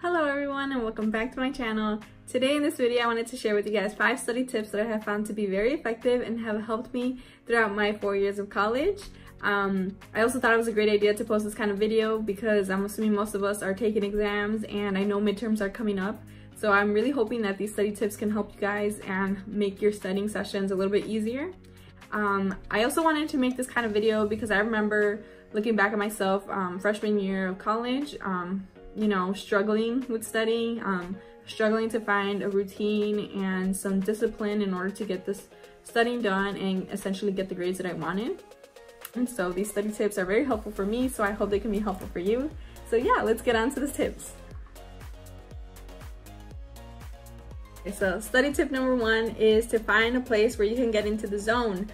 Hello everyone and welcome back to my channel. Today in this video I wanted to share with you guys 5 study tips that I have found to be very effective and have helped me throughout my 4 years of college. I also thought it was a great idea to post this kind of video because I'm assuming most of us are taking exams and I know midterms are coming up. So I'm really hoping that these study tips can help you guys and make your studying sessions a little bit easier. I also wanted to make this kind of video because I remember looking back at myself freshman year of college, you know, struggling with studying, struggling to find a routine and some discipline in order to get this studying done and essentially get the grades that I wanted. And so these study tips are very helpful for me, so I hope they can be helpful for you. So yeah, let's get on to the tips. Okay, so study tip number 1 is to find a place where you can get into the zone.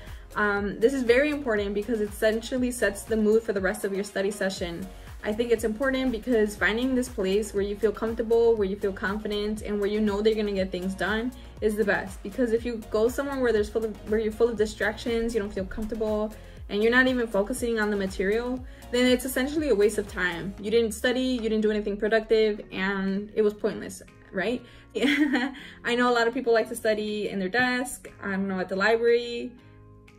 This is very important because it essentially sets the mood for the rest of your study session. I think it's important because finding this place where you feel comfortable, where you feel confident, and where you know they're gonna get things done is the best. Because if you go somewhere where you're full of distractions, you don't feel comfortable, and you're not even focusing on the material, then it's essentially a waste of time. You didn't study, you didn't do anything productive, and it was pointless, right? I know a lot of people like to study in their desk, I don't know, at the library,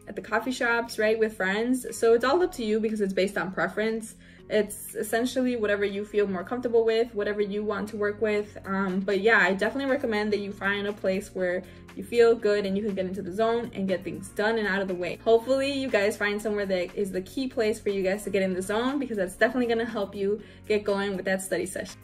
at the coffee shops, right, with friends. So it's all up to you because it's based on preference. It's essentially whatever you feel more comfortable with, whatever you want to work with. But yeah, I definitely recommend that you find a place where you feel good and you can get into the zone and get things done and out of the way. Hopefully you guys find somewhere that is the key place for you guys to get in the zone, because that's definitely gonna help you get going with that study session.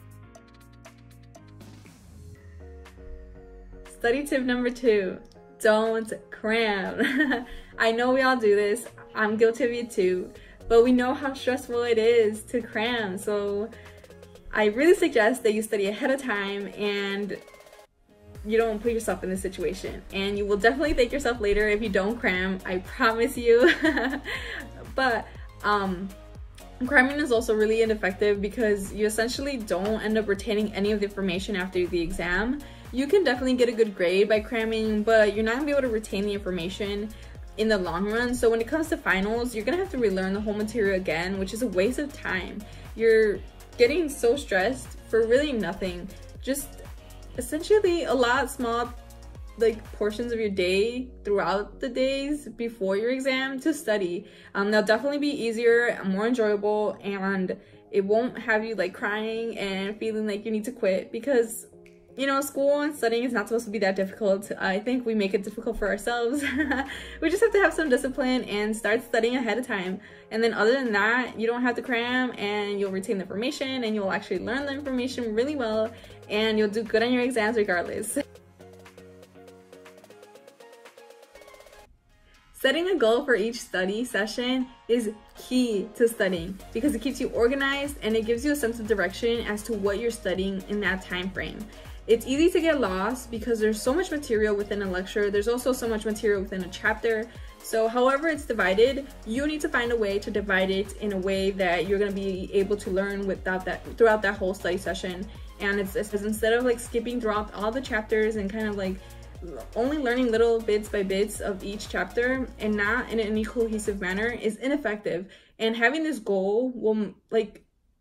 Study tip number 2, don't cram. I know we all do this, I'm guilty of it too. But we know how stressful it is to cram, so I really suggest that you study ahead of time and you don't put yourself in this situation. And you will definitely thank yourself later if you don't cram, I promise you. But cramming is also really ineffective because you essentially don't end up retaining any of the information after the exam. You can definitely get a good grade by cramming, but you're not gonna be able to retain the information in the long run. So when it comes to finals, you're gonna have to relearn the whole material again, which is a waste of time. You're getting so stressed for really nothing. Just essentially a lot small portions of your day throughout the days before your exam to study. They'll definitely be easier, more enjoyable, and it won't have you crying and feeling like you need to quit, because you know, school and studying is not supposed to be that difficult. I think we make it difficult for ourselves. We just have to have some discipline and start studying ahead of time. And then other than that, you don't have to cram and you'll retain the information and you'll actually learn the information really well and you'll do good on your exams regardless. Setting a goal for each study session is key to studying because it keeps you organized and it gives you a sense of direction as to what you're studying in that time frame. It's easy to get lost because there's so much material within a lecture. There's also so much material within a chapter. So however it's divided, you need to find a way to divide it in a way that you're going to be able to learn throughout that whole study session. And it's instead of skipping throughout all the chapters and kind of only learning little bits by bits of each chapter and not in any cohesive manner is ineffective. And having this goal will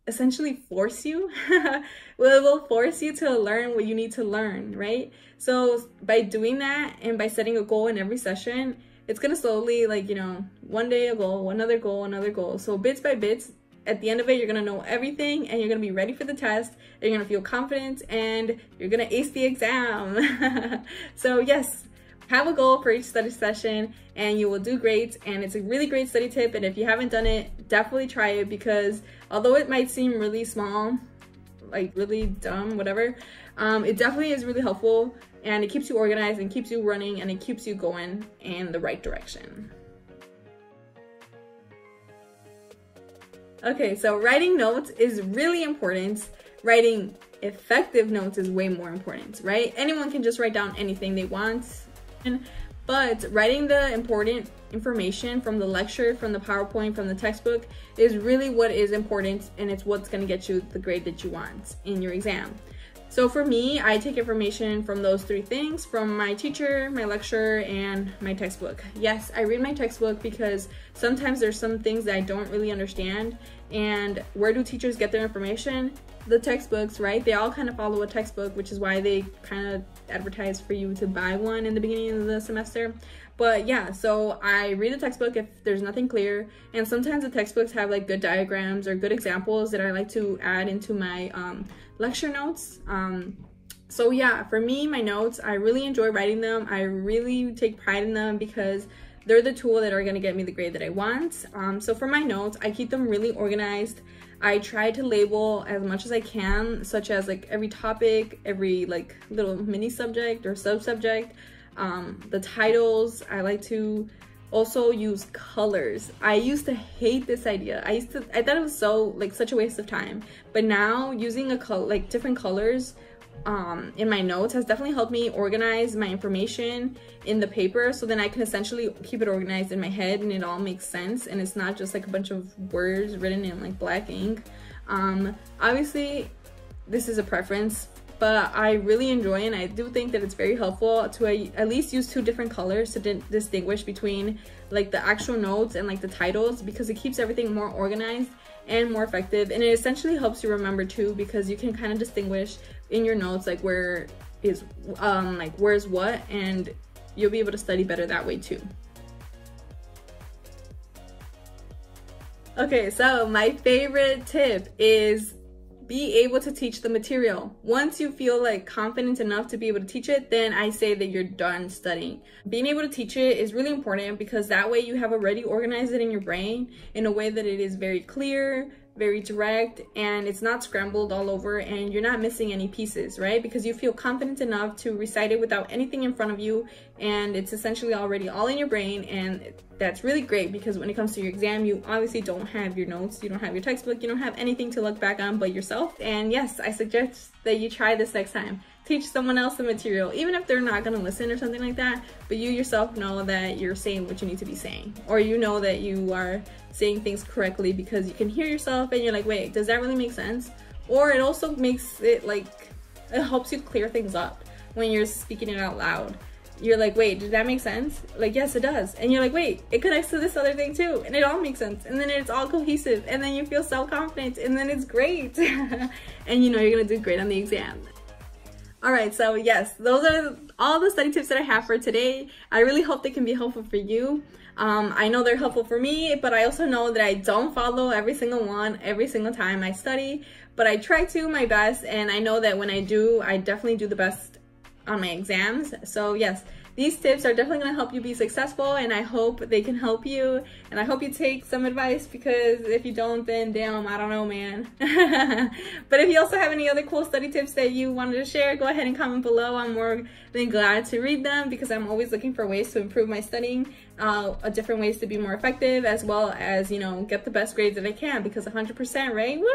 essentially force you it will force you to learn what you need to learn, right? So by doing that and by setting a goal in every session, it's gonna slowly one day a goal, another goal, another goal. So bits by bits, at the end of it, you're gonna know everything and you're gonna be ready for the test, and you're gonna feel confident and you're gonna ace the exam. So yes, have a goal for each study session and you will do great, and it's a really great study tip. And if you haven't done it, definitely try it, because although it might seem really small, really dumb, whatever, it definitely is really helpful and it keeps you organized and keeps you running and it keeps you going in the right direction. Okay, so writing notes is really important. Writing effective notes is way more important, right? Anyone can just write down anything they want, but writing the important information from the lecture, from the PowerPoint, from the textbook is really what is important, and it's what's going to get you the grade that you want in your exam. So for me, I take information from those 3 things, from my teacher, my lecturer, and my textbook. Yes, I read my textbook because sometimes there's some things that I don't really understand, And where do teachers get their information? The textbooks, right? They all kind of follow a textbook, which is why they kind of advertise for you to buy one in the beginning of the semester. But yeah, so I read the textbook if there's nothing clear, and sometimes the textbooks have like good diagrams or good examples that I like to add into my lecture notes. So yeah, for me, my notes, I really enjoy writing them. I really take pride in them because they're the tool that are going to get me the grade that I want. So for my notes, I keep them really organized. I try to label as much as I can, such as like every topic, every like little mini subject or sub-subject, the titles. I like to also use colors. I used to hate this idea. I thought it was such a waste of time. But now using different colors in my notes has definitely helped me organize my information in the paper, so then I can essentially keep it organized in my head and it all makes sense and it's not just like a bunch of words written in like black ink. Obviously this is a preference, but I really enjoy it, and I do think that it's very helpful to at least use 2 different colors to distinguish between like the actual notes and like the titles, because it keeps everything more organized and more effective, and it essentially helps you remember too, because you can kind of distinguish in your notes like where's what, and you'll be able to study better that way too. Okay, so my favorite tip is be able to teach the material. Once you feel like confident enough to be able to teach it, then I say that you're done studying. Being able to teach it is really important, because that way you have already organized it in your brain in a way that it is very clear, very direct, and it's not scrambled all over, and you're not missing any pieces, right? Because you feel confident enough to recite it without anything in front of you, and it's essentially already all in your brain. And that's really great, because when it comes to your exam, you obviously don't have your notes, you don't have your textbook, you don't have anything to look back on but yourself. And yes, I suggest that you try this next time. Teach someone else the material, even if they're not gonna listen or something like that, but you yourself know that you're saying what you need to be saying, or you know that you are saying things correctly because you can hear yourself and you're like, wait, does that really make sense? Or it also makes it like, it helps you clear things up when you're speaking it out loud. You're like, wait, did that make sense? Like, yes, it does. And you're like, wait, it connects to this other thing too, and it all makes sense, and then it's all cohesive, and then you feel self-confident, and then it's great. And you know you're gonna do great on the exam. Alright, so yes, those are all the study tips that I have for today. I really hope they can be helpful for you. I know they're helpful for me, but I also know that I don't follow every single one every single time I study, but I try to my best, and I know that when I do, I definitely do the best on my exams. So yes, these tips are definitely going to help you be successful, and I hope they can help you, and I hope you take some advice, because if you don't, then damn, I don't know, man. But if you also have any other cool study tips that you wanted to share, go ahead and comment below. I'm more than glad to read them, because I'm always looking for ways to improve my studying, different ways to be more effective, as well as, you know, get the best grades that I can, because 100%, right? Woo!